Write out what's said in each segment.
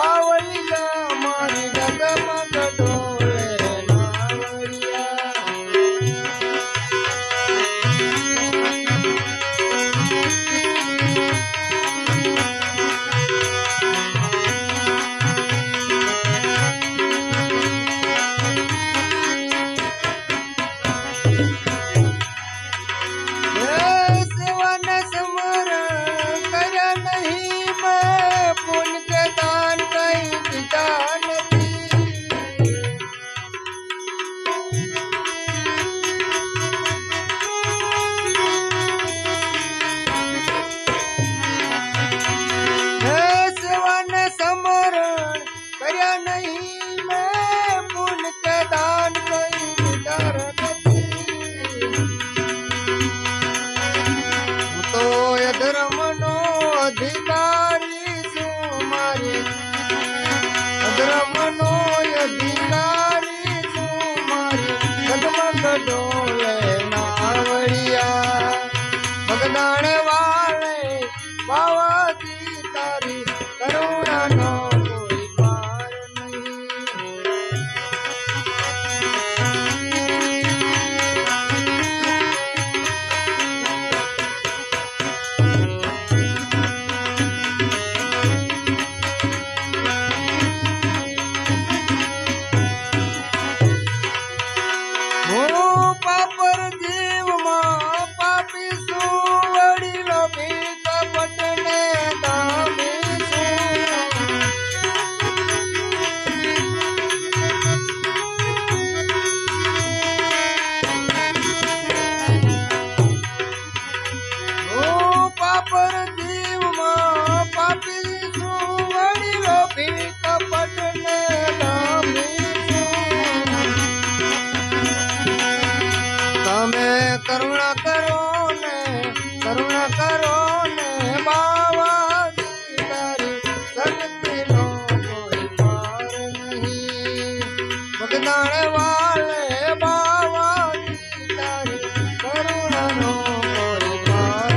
બાવળિયા મારી ડગમગ ડોલે નાવડિયા ધર્મનો અધિકારી છું મારી ધર્મનો અધિકારી છું મારી ડગમગ ડોલે નાવડિયા ભગદાણ વાળે બાવાજી તારી કરુણાનો કોઈ પાર નહીં કરુણા કરો ને બાવાજી તારી શક્તિનો કોઈ પાર નહીં ભગદાણ વાલે બાવાજી તારી કરુણાનો કોઈ પાર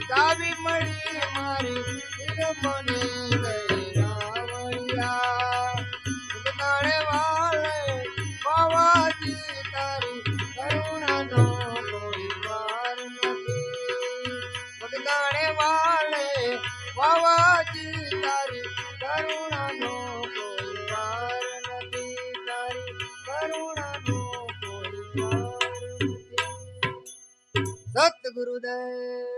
ચાવી મળી મારી બની ગઈ રાવળિયા ભગદાણ વાલે બાવાજી તારી કરુણાનો કોઈ પાર નથી ભગદાણ વાલે બાવાજી તારી કરુણાનો કોઈ પાર નથી તારી કરુણાનો કોઈ પાર નથી સત ગુરુદેવ।